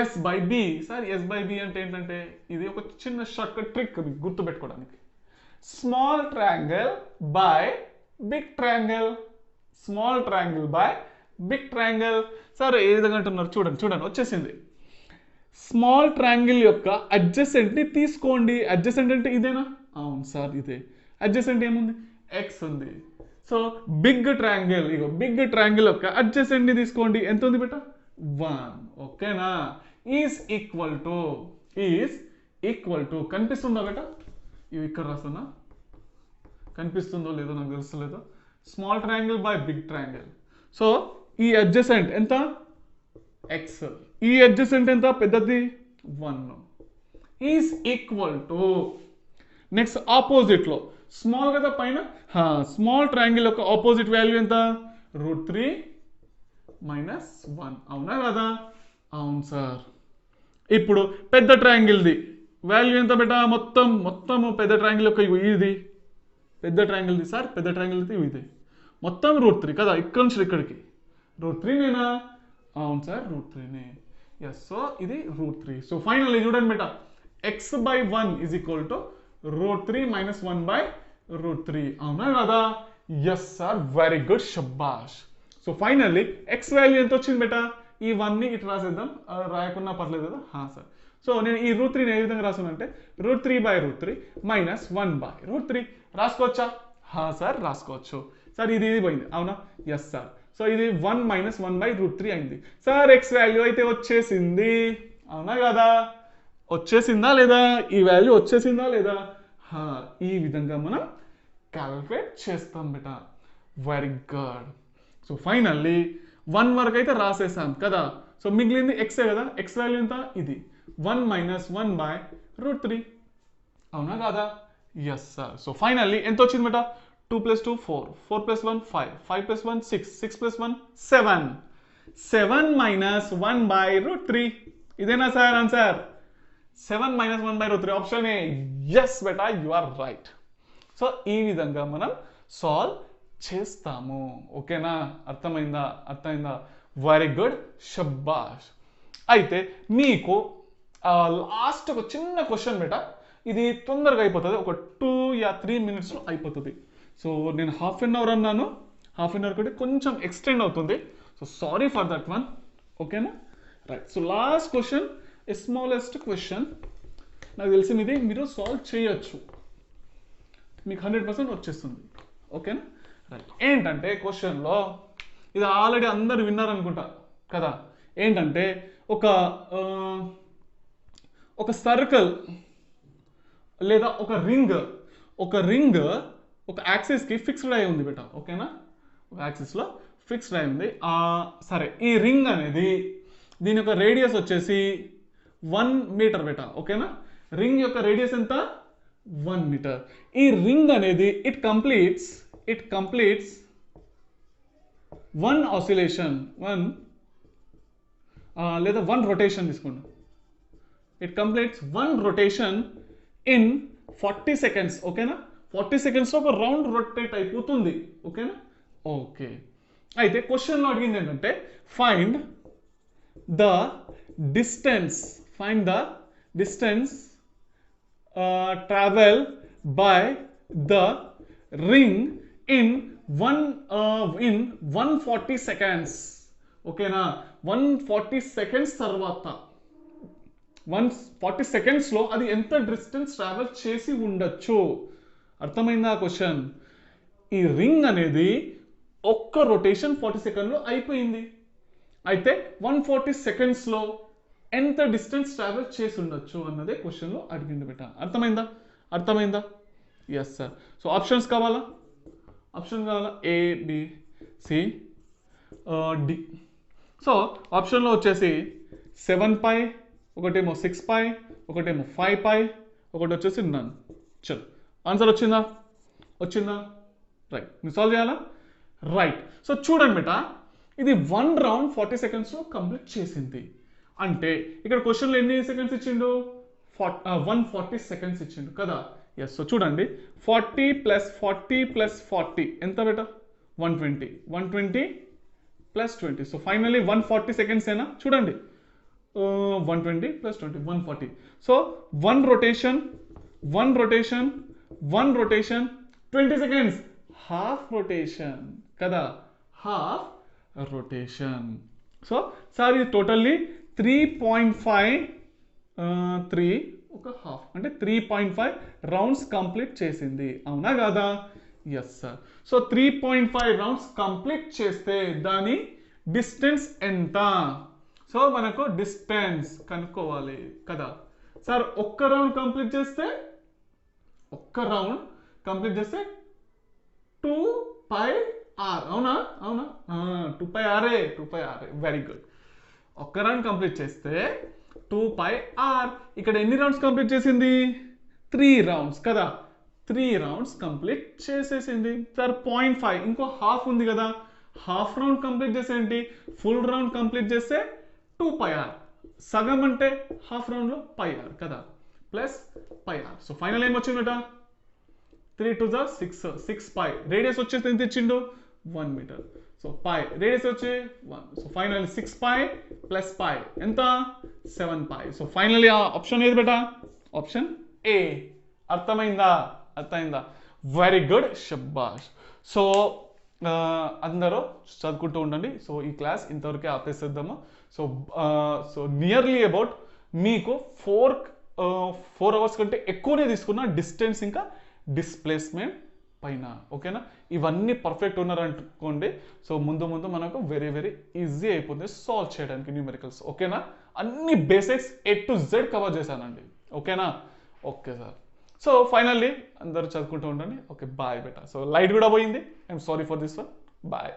S/B. సార్ S/B అంటే ఏంటంటే ఇది ఒక చిన్న షార్ట్ ట్రిక్ గుర్తుపెట్టుకోవడానికి. Small triangle by big triangle. Small triangle by big triangle. Sir ఏ విధంగా అంటున్నారు? చూడండి వచ్చేసింది. స్మాల్ ట్రయాంగిల్ యొక్క అడ్జసెంట్ని తీసుకోండి. అడ్జసెంట్ అంటే ఇదేనా? అవును సార్, ఇదే. అడ్జసెంట్ ఏముంది? ఎక్స్ ఉంది. సో బిగ్ ట్రయాంగిల్, ఇగో బిగ్ ట్రయాంగిల్ యొక్క అడ్జసెంట్ని తీసుకోండి. ఎంత ఉంది బేటా? 1. ఓకేనా? ఈజ్ ఈక్వల్ టు కనిపిస్తుందా బేటా? ఇవి ఇక్కడ రాస్తున్నా, కనిపిస్తుందో లేదో నాకు తెలుస్తలేదో. Small triangle by big triangle. So ఈ అడ్జసెంట్ ఎంత? ఎక్స్. ఈ అడ్జసెంట్ ఎంత? పెద్దది 1. ఈజ్ ఈక్వల్ టు నెక్స్ట్ ఆపోజిట్లో స్మాల్ కదా పైన, స్మాల్ ట్రయాంగిల్ యొక్క ఆపోజిట్ వాల్యూ ఎంత? √3 - 1. అవునా కదా? అవును సార్. ఇప్పుడు పెద్ద ట్రయాంగిల్ది వాల్యూ ఎంత బేటా? మొత్తము పెద్ద ట్రయాంగిల్ యొక్క ఇది పెద్ద ట్రయాంగిల్ది సార్, పెద్ద ట్రయాంగిల్ది ఇది మొత్తం √3 కదా? ఇక్కడ నుంచి ఇక్కడికి √3 నేనా? అవును సార్, √3నే. ఎస్. సో ఇది √3. సో ఫైనల్లీ చూడండి బేటా, x/1 ఈజ్ ఈక్వల్ టు √3 - 1/√3. అవునా కదా? ఎస్ సార్, వెరీ గుడ్, షబ్బాష్. సో ఫైనల్లీ ఎక్స్ వాల్యూ ఎంత వచ్చింది బేటా? ఈ 1ని ఇటు రాసేద్దాం, రాయకున్నా పర్లేదు కదా? సార్. సో నేను ఈ √3ని ఏ విధంగా రాసానంటే √3/√3 - 1/√3 రాసుకోవచ్చా? సార్ రాసుకోవచ్చు. సార్ ఇది పోయింది, అవునా? Yes sir. సో ఇది 1 - 1/√3 అయింది. సార్ ఎక్స్ వాల్యూ అయితే వచ్చేసింది, అవునా కదా? వచ్చేసిందా లేదా? ఈ వాల్యూ వచ్చేసిందా లేదా? ఈ విధంగా మనం క్యాలిక్యులేట్ చేస్తాం బేటా. Very good. సో ఫైనల్లీ 1 వరకు అయితే రాసేసాం కదా? సో మిగిలింది ఎక్సే కదా? ఎక్స్ వాల్యూ ఎంత? ఇది 1 - 1/√3. అవునా కాదా? Yes sir. సో ఫైనల్లీ ఎంత వచ్చింది బేటా? 2 + 2 4, 4 + 1 5, 5 + 1 6, 6 + 1 7. 7 - 1/√3. ఇదేనా sir answer? 7 - 1/√3 option a. Yes బేటా, యు ఆర్ రైట్. సో ఈ విధంగా మనం సాల్వ్ చేస్తాము. ఓకేనా? అర్థమైందా? వెరీ గుడ్, షబ్బాష్. అయితే మీకు లాస్ట్ ఒక చిన్న క్వశ్చన్ బేటా, ఇది తొందరగా అయిపోతుంది, ఒక 2 or 3 minutesలో అయిపోతుంది. సో నేను హాఫ్ అన్ అవర్ అన్నాను, హాఫ్ అన్ అవర్ కూడా కొంచెం ఎక్స్టెండ్ అవుతుంది. So sorry for that one. ఓకేనా? Right. So last question, smallest question. నాకు తెలిసింది ఇది మీరు సాల్వ్ చేయొచ్చు, మీకు 100% వచ్చేస్తుంది. ఓకేనా? రైట్. ఏంటంటే క్వశ్చన్లో ఇది ఆల్రెడీ అందరు విన్నారనుకుంటా కదా? ఏంటంటే ఒక సర్కిల్ లేదా ఒక రింగ్ ఒక యాక్సిస్కి ఫిక్స్డ్ అయి ఉంది బేటా. ఓకేనా? ఒక యాక్సిస్లో ఫిక్స్డ్ అయి ఉంది. సరే, ఈ రింగ్ అనేది దీని యొక్క రేడియస్ వచ్చేసి 1 మీటర్ బేటా. ఓకేనా? రింగ్ యొక్క రేడియస్ ఎంత? 1 మీటర్. ఈ రింగ్ అనేది ఇట్ కంప్లీట్స్ వన్ ఆసిలేషన్, లేదా 1 రొటేషన్ తీసుకోండి. It completes 1 rotation in 40 seconds. ఓకేనా? 40 secondsలో ఒక రౌండ్ రొటేట్ అయిపోతుంది. ఓకేనా? ఓకే. అయితే క్వశ్చన్లో అడిగింది ఏంటంటే find the distance travel by the ring in in 140 seconds. ఓకేనా, 140 సెకండ్స్ తర్వాత 140 సెకండ్స్లో అది ఎంత డిస్టెన్స్ ట్రావెల్ చేసి ఉండొచ్చు. అర్థమైందా క్వశ్చన్? ఈ రింగ్ అనేది ఒక్క రొటేషన్ 40 సెకండ్లో అయిపోయింది. అయితే 140 సెకండ్స్లో ఎంత డిస్టెన్స్ ట్రావెల్ చేసి ఉండొచ్చు అన్నదే క్వశ్చన్లో అడిగింది బిడ్డ. అర్థమైందా? Yes sir. సో ఆప్షన్స్ కావాలా? ఏ, బి, సి, డి. సో ఆప్షన్లో వచ్చేసి 7π, ఒకటేమో 6π, ఒకటేమో 5π, ఒకటి వచ్చేసి నన్. చలో ఆన్సర్ వచ్చిందా? రైట్. మీరు సాల్వ్ చేయాలా? రైట్. సో చూడండి బేట, ఇది 1 రౌండ్ 40 సెకండ్స్లో కంప్లీట్ చేసింది. అంటే ఇక్కడ క్వశ్చన్లో ఎన్ని సెకండ్స్ ఇచ్చిండు? 140 సెకండ్స్ ఇచ్చిండు కదా. ఎస్. సో చూడండి, 40 + 40 + 40 ఎంత బేట? 120. 120 + 20. సో ఫైనలీ 140 సెకండ్స్ ఏనా? చూడండి, 120 + 20 140. So 1 rotation 20 seconds, half rotation కదా, హాఫ్ రొటేషన్. సో సార్ ఇది టోటల్లీ 3.5 3 ఒక హాఫ్ అంటే 3.5 రౌండ్స్ కంప్లీట్ చేసింది. అవునా కాదా? Yes sir. So 3.5 rounds complete చేస్తే దాని డిస్టెన్స్ ఎంత? సో మనకు డిస్టెన్స్ కనుక్కోవాలి కదా సార్. ఒక్క రౌండ్ కంప్లీట్ చేస్తే 2πr. అవునా? 2πr. Very good. ఒక్క రౌండ్ కంప్లీట్ చేస్తే 2πr. ఇక్కడ ఎన్ని రౌండ్స్ కంప్లీట్ చేసింది? 3 రౌండ్స్ కదా. 3 రౌండ్స్ కంప్లీట్ చేసేసింది. సార్ 0.5 ఇంకో హాఫ్ ఉంది కదా, హాఫ్ రౌండ్ కంప్లీట్ చేస్తే ఏంటి? ఫుల్ రౌండ్ కంప్లీట్ చేస్తే 2πr. సగం అంటే హాఫ్ రౌండ్లో πr కదా, ప్లస్ πr. సో ఫైనల్ ఏమొచ్చిందట? 3 × 2 = 6π. రేడియస్ వచ్చేసి ఎంత ఇచ్చిండు? 1 మీటర్. సో π రేడియస్ వచ్చి 1. సో ఫైనల్లీ 6π + π ఎంత? 7π. సో ఫైనల్లీ ఆ ఆప్షన్ ఏది బేటా? Option A. అర్థమైందా? వెరీ గుడ్, షబ్బాష్. సో అందరూ చదువుకుంటూ ఉండండి. సో ఈ క్లాస్ ఇంతవరకే ఆపేసేద్దాము. సో నియర్లీ అబౌట్ మీకు 4 అవర్స్ కంటే ఎక్కువనే తీసుకున్న డిస్టెన్స్ ఇంకా డిస్ప్లేస్మెంట్ పైన. ఓకేనా? ఇవన్నీ పర్ఫెక్ట్ ఉన్నారనుకోండి. సో ముందు మనకు వెరీ ఈజీ అయిపోతుంది సాల్వ్ చేయడానికి న్యూమెరికల్స్. ఓకేనా? అన్ని basics A to Z cover చేశానండి. ఓకేనా? Okay sir. సో ఫైనల్లీ అందరూ చదువుకుంటూ ఉండండి. ఓకే, బాయ్ బేటా. సో లైట్ కూడా పోయింది. I'm sorry for this one. Bye.